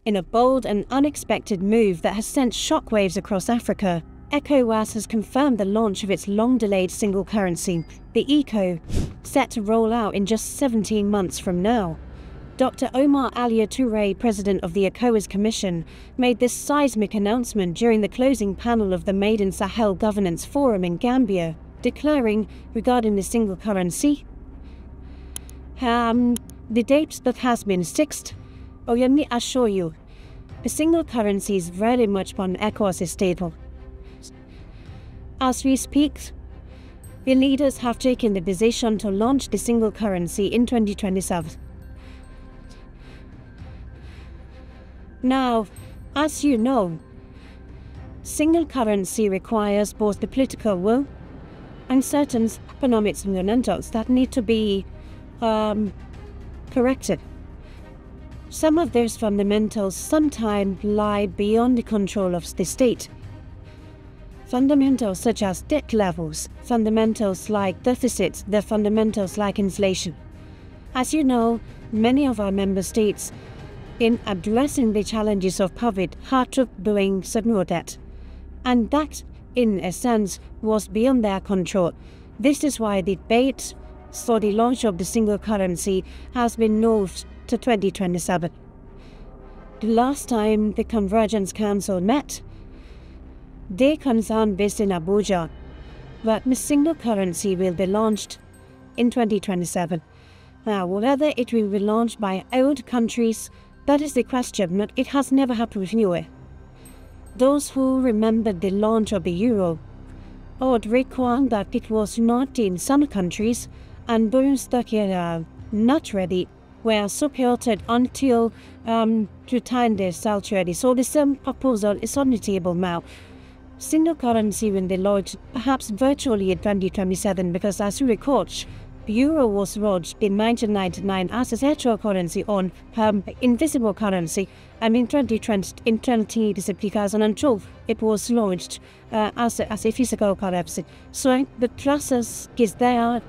In a bold and unexpected move that has sent shockwaves across Africa, ECOWAS has confirmed the launch of its long-delayed single currency, the ECO, set to roll out in just 17 months from now. Dr. Omar Alia Touré, president of the ECOWAS Commission, made this seismic announcement during the closing panel of the Made in Sahel Governance Forum in Gambia, declaring, regarding the single currency, the date that has been fixed, let me assure you, the single currency is very much on ECOWAS table. As we speak, the leaders have taken the decision to launch the single currency in 2027. Now, as you know, single currency requires both the political will and certain economic fundamentals that need to be corrected. Some of those fundamentals sometimes lie beyond the control of the state. Fundamentals such as debt levels, fundamentals like deficits, the fundamentals like inflation. As you know, many of our member states, in addressing the challenges of poverty, had to doing certain debt. And that, in a sense, was beyond their control. This is why the debate for the launch of the single currency has been moved to 2027. The last time the Convergence Council met, they confirmed this in Abuja, that the single currency will be launched in 2027. Now, whether it will be launched by old countries, that is the question, but it has never happened with you. Those who remember the launch of the euro would recall that it was not in some countries, and those that are not ready were supported until to time they felt ready. So the same proposal is on the table now. Single currency will be launched perhaps virtually in 2027, because as you recall, the euro was launched in 1999 as a virtual currency on invisible currency, and in 2012 it was launched as a physical currency. So the process is there.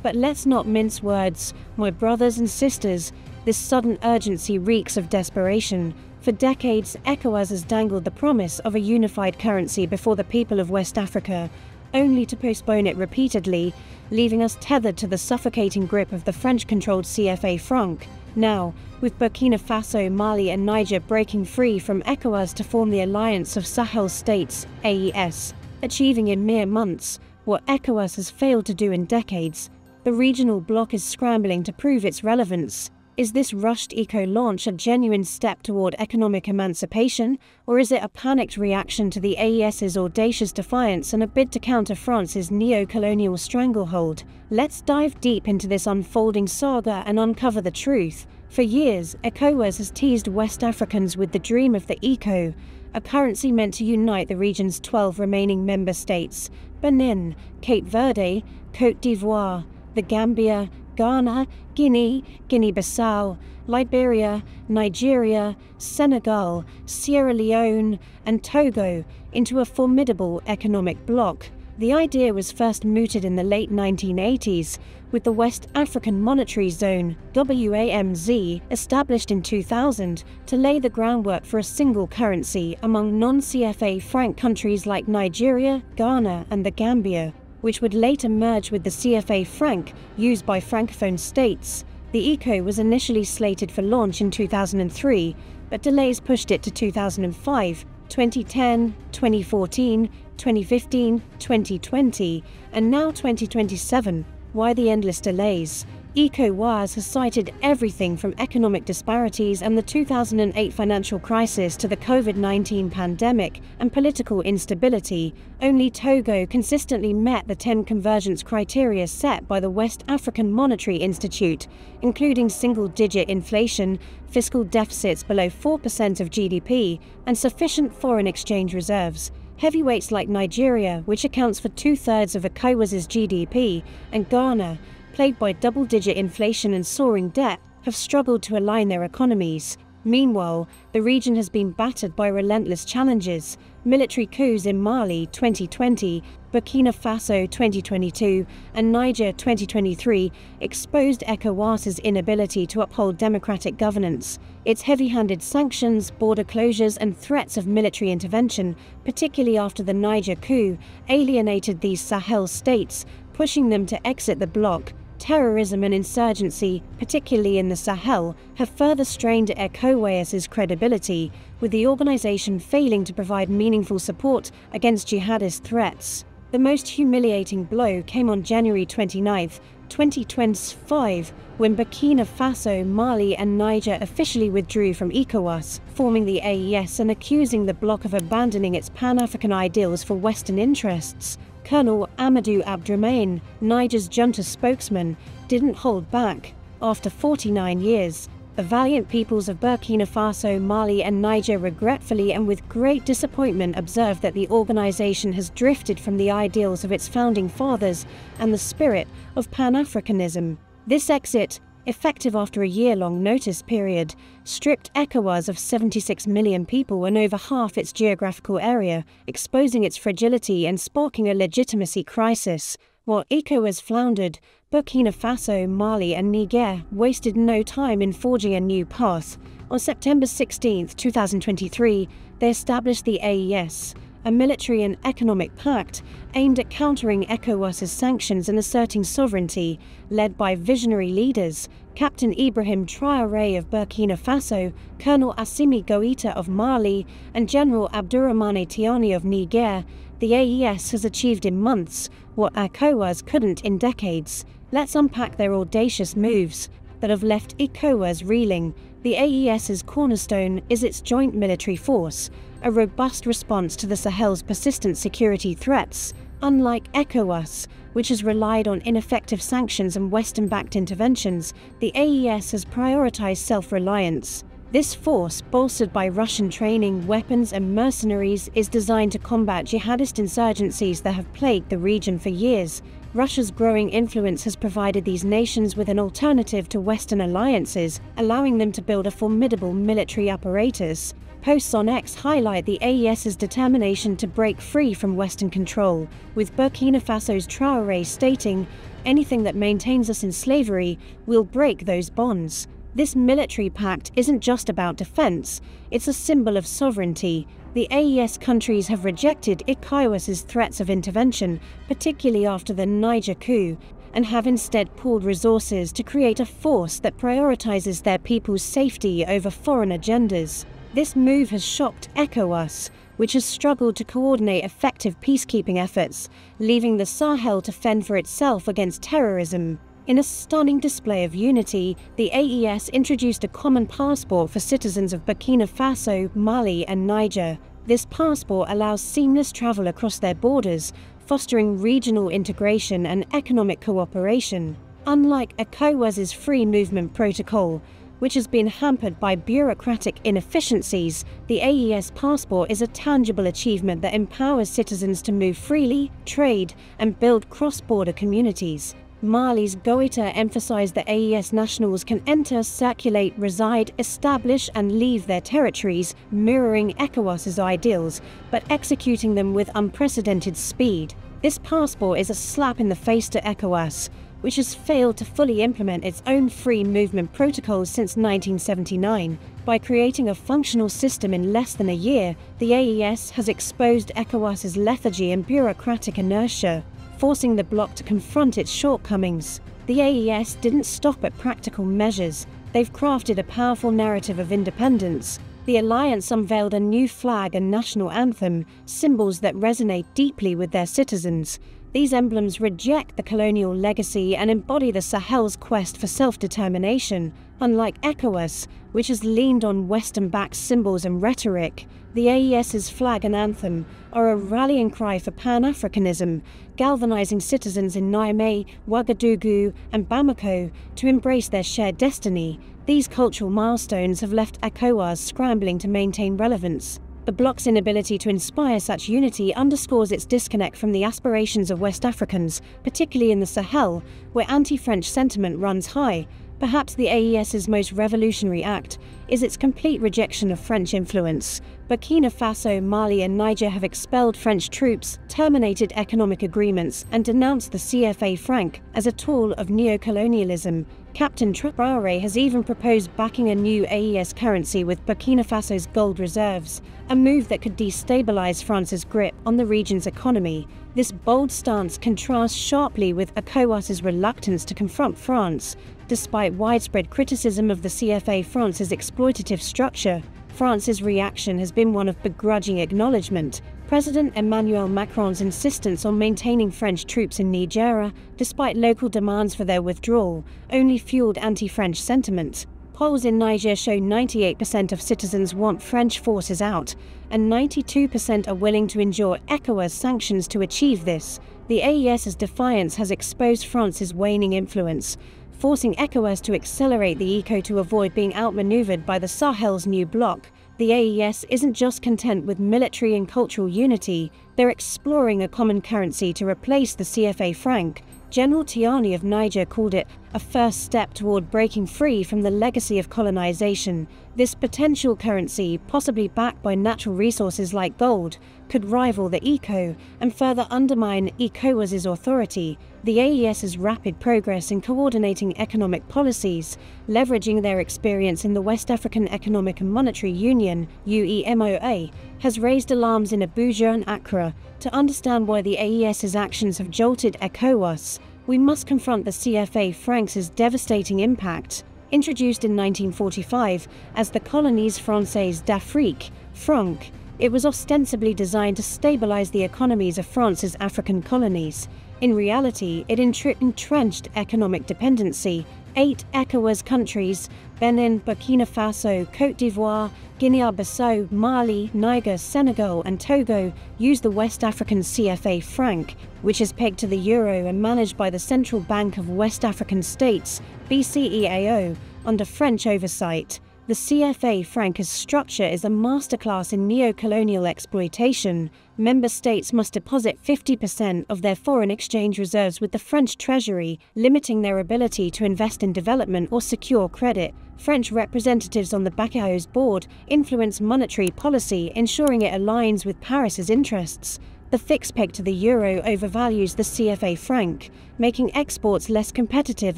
But let's not mince words, my brothers and sisters. This sudden urgency reeks of desperation. For decades, ECOWAS has dangled the promise of a unified currency before the people of West Africa, only to postpone it repeatedly, leaving us tethered to the suffocating grip of the French-controlled CFA franc. Now, with Burkina Faso, Mali and Niger breaking free from ECOWAS to form the Alliance of Sahel States, AES, achieving in mere months what ECOWAS has failed to do in decades, the regional bloc is scrambling to prove its relevance. Is this rushed eco-launch a genuine step toward economic emancipation, or is it a panicked reaction to the AES's audacious defiance and a bid to counter France's neo-colonial stranglehold? Let's dive deep into this unfolding saga and uncover the truth. For years, ECOWAS has teased West Africans with the dream of the ECO, a currency meant to unite the region's 12 remaining member states: Benin, Cape Verde, Côte d'Ivoire, the Gambia, Ghana, Guinea, Guinea-Bissau, Liberia, Nigeria, Senegal, Sierra Leone, and Togo into a formidable economic bloc. The idea was first mooted in the late 1980s, with the West African Monetary Zone, WAMZ, established in 2000 to lay the groundwork for a single currency among non-CFA franc countries like Nigeria, Ghana, and the Gambia, which would later merge with the CFA franc used by francophone states. The ECO was initially slated for launch in 2003, but delays pushed it to 2005, 2010, 2014, 2015, 2020, and now 2027. Why the endless delays? ECOWAS has cited everything from economic disparities and the 2008 financial crisis to the COVID-19 pandemic and political instability. Only Togo consistently met the 10 convergence criteria set by the West African Monetary Institute, including single-digit inflation, fiscal deficits below 4% of GDP, and sufficient foreign exchange reserves. Heavyweights like Nigeria, which accounts for 2/3 of ECOWAS's GDP, and Ghana, plagued by double-digit inflation and soaring debt, have struggled to align their economies. Meanwhile, the region has been battered by relentless challenges. Military coups in Mali 2020, Burkina Faso 2022, and Niger 2023 exposed ECOWAS's inability to uphold democratic governance. Its heavy-handed sanctions, border closures, and threats of military intervention, particularly after the Niger coup, alienated these Sahel states, pushing them to exit the bloc. Terrorism and insurgency, particularly in the Sahel, have further strained ECOWAS's credibility, with the organization failing to provide meaningful support against jihadist threats. The most humiliating blow came on January 29, 2025, when Burkina Faso, Mali, and Niger officially withdrew from ECOWAS, forming the AES and accusing the bloc of abandoning its Pan-African ideals for Western interests. Colonel Amadou Abdrahmane, Niger's junta spokesman, didn't hold back. After 49 years, the valiant peoples of Burkina Faso, Mali, and Niger regretfully and with great disappointment observed that the organization has drifted from the ideals of its founding fathers and the spirit of Pan-Africanism. This exit, effective after a year-long notice period, stripped ECOWAS of 76 million people and over half its geographical area, exposing its fragility and sparking a legitimacy crisis. While ECOWAS floundered, Burkina Faso, Mali, and Niger wasted no time in forging a new path. On September 16, 2023, they established the AES, a military and economic pact aimed at countering ECOWAS's sanctions and asserting sovereignty, led by visionary leaders, Captain Ibrahim Traoré of Burkina Faso, Colonel Assimi Goïta of Mali, and General Abdourahmane Tiani of Niger. The AES has achieved in months what ECOWAS couldn't in decades. Let's unpack their audacious moves that have left ECOWAS reeling. The AES's cornerstone is its joint military force, a robust response to the Sahel's persistent security threats. Unlike ECOWAS, which has relied on ineffective sanctions and Western-backed interventions, the AES has prioritized self-reliance. This force, bolstered by Russian training, weapons, and mercenaries, is designed to combat jihadist insurgencies that have plagued the region for years. Russia's growing influence has provided these nations with an alternative to Western alliances, allowing them to build a formidable military apparatus. Posts on X highlight the AES's determination to break free from Western control, with Burkina Faso's Traoré stating, "Anything that maintains us in slavery will break those bonds." This military pact isn't just about defense, it's a symbol of sovereignty. The AES countries have rejected ECOWAS's threats of intervention, particularly after the Niger coup, and have instead pooled resources to create a force that prioritizes their people's safety over foreign agendas. This move has shocked ECOWAS, which has struggled to coordinate effective peacekeeping efforts, leaving the Sahel to fend for itself against terrorism. In a stunning display of unity, the AES introduced a common passport for citizens of Burkina Faso, Mali, and Niger. This passport allows seamless travel across their borders, fostering regional integration and economic cooperation. Unlike ECOWAS's free movement protocol, which has been hampered by bureaucratic inefficiencies, the AES passport is a tangible achievement that empowers citizens to move freely, trade, and build cross-border communities. Mali's Goïta emphasized that AES nationals can enter, circulate, reside, establish, and leave their territories, mirroring ECOWAS's ideals, but executing them with unprecedented speed. This passport is a slap in the face to ECOWAS, which has failed to fully implement its own free movement protocols since 1979. By creating a functional system in less than a year, the AES has exposed ECOWAS's lethargy and bureaucratic inertia, forcing the bloc to confront its shortcomings. The AES didn't stop at practical measures. They've crafted a powerful narrative of independence. The alliance unveiled a new flag and national anthem, symbols that resonate deeply with their citizens. These emblems reject the colonial legacy and embody the Sahel's quest for self-determination. Unlike ECOWAS, which has leaned on Western-backed symbols and rhetoric, the AES's flag and anthem are a rallying cry for Pan-Africanism, galvanizing citizens in Niamey, Ouagadougou, and Bamako to embrace their shared destiny. These cultural milestones have left ECOWAS scrambling to maintain relevance. The bloc's inability to inspire such unity underscores its disconnect from the aspirations of West Africans, particularly in the Sahel, where anti-French sentiment runs high. Perhaps the AES's most revolutionary act is its complete rejection of French influence. Burkina Faso, Mali and Niger have expelled French troops, terminated economic agreements and denounced the CFA franc as a tool of neocolonialism. Captain Traoré has even proposed backing a new AES currency with Burkina Faso's gold reserves, a move that could destabilize France's grip on the region's economy. This bold stance contrasts sharply with ECOWAS's reluctance to confront France. Despite widespread criticism of the CFA franc's exploitative structure, France's reaction has been one of begrudging acknowledgement. President Emmanuel Macron's insistence on maintaining French troops in Niger, despite local demands for their withdrawal, only fueled anti-French sentiment. Polls in Niger show 98% of citizens want French forces out, and 92% are willing to endure ECOWAS sanctions to achieve this. The AES's defiance has exposed France's waning influence, forcing ECOWAS to accelerate the ECO to avoid being outmaneuvered by the Sahel's new bloc. The AES isn't just content with military and cultural unity, they're exploring a common currency to replace the CFA franc. General Tiani of Niger called it a first step toward breaking free from the legacy of colonization. This potential currency, possibly backed by natural resources like gold, could rival the ECO and further undermine ECOWAS's authority. The AES's rapid progress in coordinating economic policies, leveraging their experience in the West African Economic and Monetary Union (UEMOA), has raised alarms in Abuja and Accra. To understand why the AES's actions have jolted ECOWAS, we must confront the CFA franc's devastating impact. Introduced in 1945 as the Colonies Françaises d'Afrique, franc, it was ostensibly designed to stabilize the economies of France's African colonies. In reality, it entrenched economic dependency. 8 ECOWAS countries, Benin, Burkina Faso, Côte d'Ivoire, Guinea-Bissau, Mali, Niger, Senegal and Togo, use the West African CFA franc, which is pegged to the euro and managed by the Central Bank of West African States, BCEAO, under French oversight. The CFA franc's structure is a masterclass in neo-colonial exploitation. Member states must deposit 50% of their foreign exchange reserves with the French treasury, limiting their ability to invest in development or secure credit. French representatives on the BCEAO's board influence monetary policy, ensuring it aligns with Paris's interests. The fixed peg to the euro overvalues the CFA franc, making exports less competitive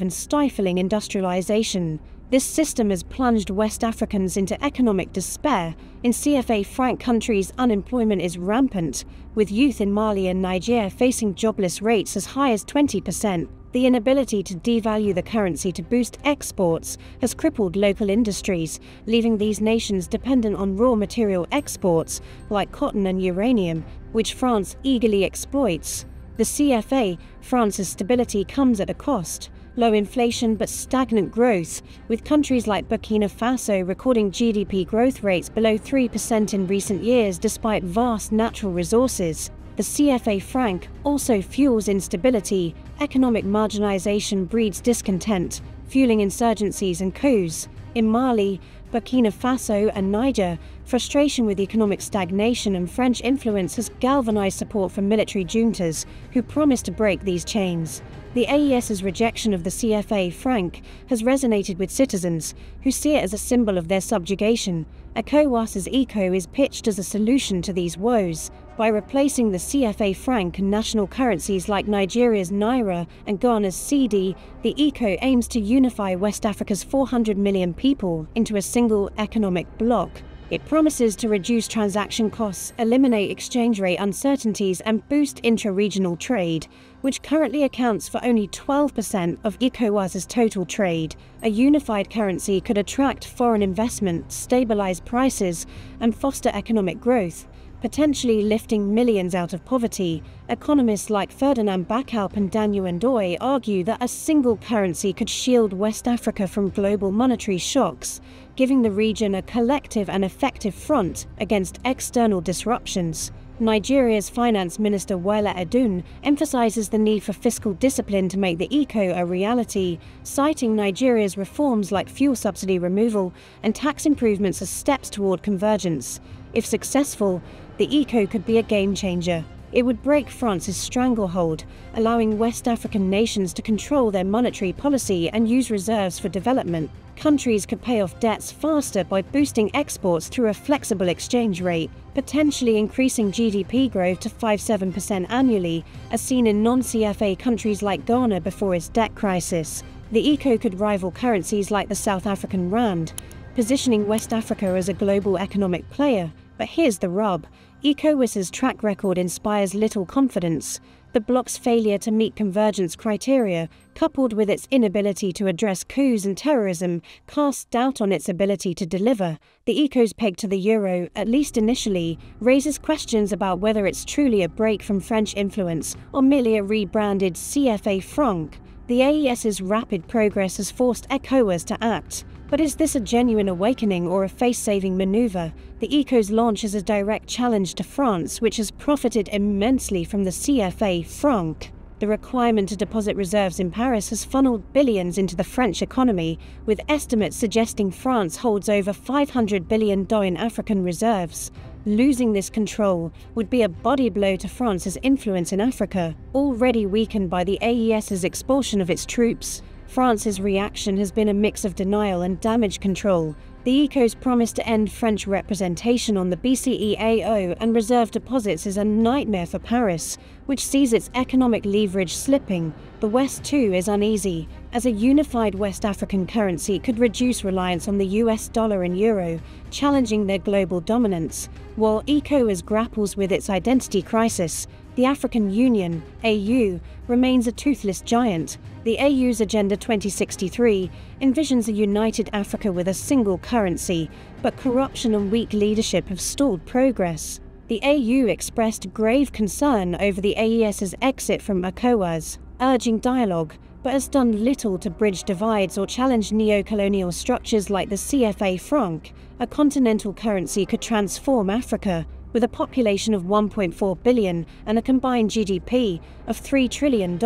and stifling industrialization. This system has plunged West Africans into economic despair. In CFA franc countries, unemployment is rampant, with youth in Mali and Niger facing jobless rates as high as 20%. The inability to devalue the currency to boost exports has crippled local industries, leaving these nations dependent on raw material exports like cotton and uranium, which France eagerly exploits. The CFA france's stability comes at a cost. Low inflation but stagnant growth, with countries like Burkina Faso recording GDP growth rates below 3% in recent years despite vast natural resources. The CFA franc also fuels instability. Economic marginalization breeds discontent, fueling insurgencies and coups. In Mali, Burkina Faso and Niger, frustration with economic stagnation and French influence has galvanized support for military juntas who promise to break these chains. The AES's rejection of the CFA franc has resonated with citizens, who see it as a symbol of their subjugation. ECOWAS's ECO is pitched as a solution to these woes. By replacing the CFA franc and national currencies like Nigeria's Naira and Ghana's Cedi, the ECO aims to unify West Africa's 400 million people into a single economic bloc. It promises to reduce transaction costs, eliminate exchange rate uncertainties and boost intra-regional trade, which currently accounts for only 12% of ECOWAS's total trade. A unified currency could attract foreign investment, stabilize prices, and foster economic growth, potentially lifting millions out of poverty. Economists like Ferdinand Bacalp and Daniel Ndoye argue that a single currency could shield West Africa from global monetary shocks, giving the region a collective and effective front against external disruptions. Nigeria's Finance Minister Wale Edun emphasizes the need for fiscal discipline to make the ECO a reality, citing Nigeria's reforms like fuel subsidy removal and tax improvements as steps toward convergence. If successful, the ECO could be a game changer. It would break France's stranglehold, allowing West African nations to control their monetary policy and use reserves for development. Countries could pay off debts faster by boosting exports through a flexible exchange rate, potentially increasing GDP growth to 5–7% annually, as seen in non-CFA countries like Ghana before its debt crisis. The ECO could rival currencies like the South African rand, positioning West Africa as a global economic player. But here's the rub. ECOWAS's track record inspires little confidence. The bloc's failure to meet convergence criteria, coupled with its inability to address coups and terrorism, casts doubt on its ability to deliver. The ECO's peg to the euro, at least initially, raises questions about whether it's truly a break from French influence or merely a rebranded CFA franc. The AES's rapid progress has forced ECOWAS to act. But is this a genuine awakening or a face-saving maneuver? The ECO's launch is a direct challenge to France, which has profited immensely from the CFA franc. The requirement to deposit reserves in Paris has funneled billions into the French economy, with estimates suggesting France holds over $500 billion in African reserves. Losing this control would be a body blow to France's influence in Africa, already weakened by the AES's expulsion of its troops. France's reaction has been a mix of denial and damage control. The ECO's promise to end French representation on the BCEAO and reserve deposits is a nightmare for Paris, which sees its economic leverage slipping. The West, too, is uneasy, as a unified West African currency could reduce reliance on the US dollar and euro, challenging their global dominance. While ECOWAS grapples with its identity crisis, the African Union, AU, remains a toothless giant. The AU's Agenda 2063 envisions a united Africa with a single currency, but corruption and weak leadership have stalled progress. The AU expressed grave concern over the AES's exit from ECOWAS, urging dialogue, but has done little to bridge divides or challenge neo-colonial structures like the CFA franc. A continental currency could transform Africa. With a population of 1.4 billion and a combined GDP of $3 trillion,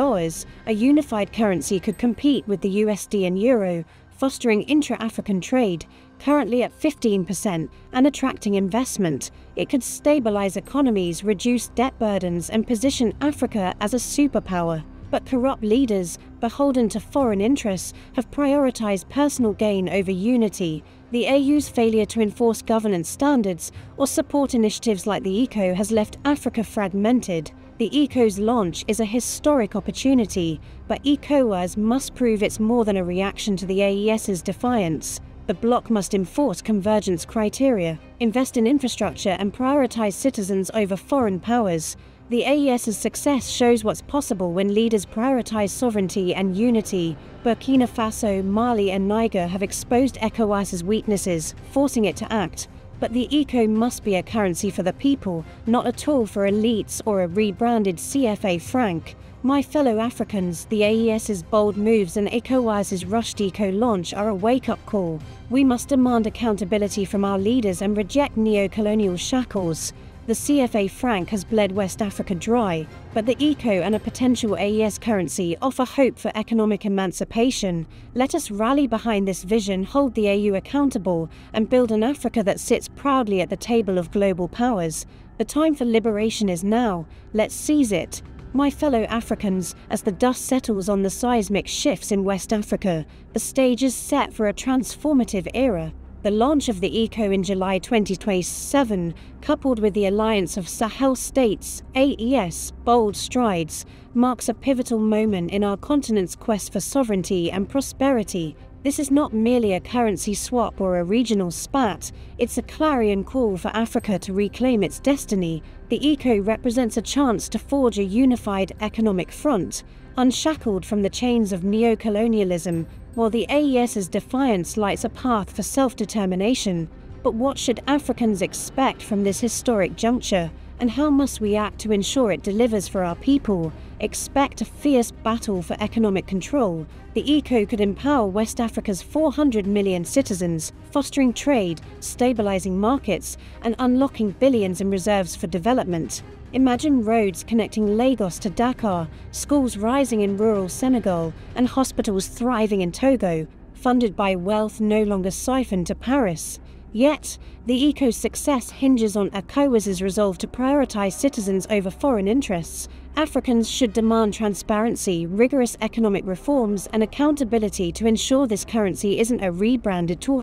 a unified currency could compete with the USD and euro, fostering intra-African trade, currently at 15%, and attracting investment. It could stabilize economies, reduce debt burdens, and position Africa as a superpower. But corrupt leaders, beholden to foreign interests, have prioritized personal gain over unity. The AU's failure to enforce governance standards or support initiatives like the ECO has left Africa fragmented. The ECO's launch is a historic opportunity, but ECOWAS must prove it's more than a reaction to the AES's defiance. The bloc must enforce convergence criteria, invest in infrastructure, and prioritize citizens over foreign powers. The AES's success shows what's possible when leaders prioritize sovereignty and unity. Burkina Faso, Mali, and Niger have exposed ECOWAS's weaknesses, forcing it to act. But the ECO must be a currency for the people, not a tool for elites or a rebranded CFA franc. My fellow Africans, the AES's bold moves and ECOWAS's rushed ECO launch are a wake-up call. We must demand accountability from our leaders and reject neo-colonial shackles. The CFA franc has bled West Africa dry, but the ECO and a potential AES currency offer hope for economic emancipation. Let us rally behind this vision, hold the AU accountable, and build an Africa that sits proudly at the table of global powers. The time for liberation is now. Let's seize it. My fellow Africans, as the dust settles on the seismic shifts in West Africa, the stage is set for a transformative era. The launch of the ECO in July 2027, coupled with the Alliance of Sahel States, AES, bold strides, marks a pivotal moment in our continent's quest for sovereignty and prosperity. This is not merely a currency swap or a regional spat, it's a clarion call for Africa to reclaim its destiny. The ECO represents a chance to forge a unified economic front, unshackled from the chains of neo-colonialism, while the AES's defiance lights a path for self-determination. But what should Africans expect from this historic juncture, and how must we act to ensure it delivers for our people? Expect a fierce battle for economic control. The ECO could empower West Africa's 400 million citizens, fostering trade, stabilizing markets, and unlocking billions in reserves for development. Imagine roads connecting Lagos to Dakar, schools rising in rural Senegal, and hospitals thriving in Togo, funded by wealth no longer siphoned to Paris. Yet, the ECO's success hinges on ECOWAS's resolve to prioritize citizens over foreign interests. Africans should demand transparency, rigorous economic reforms, and accountability to ensure this currency isn't a rebranded tool.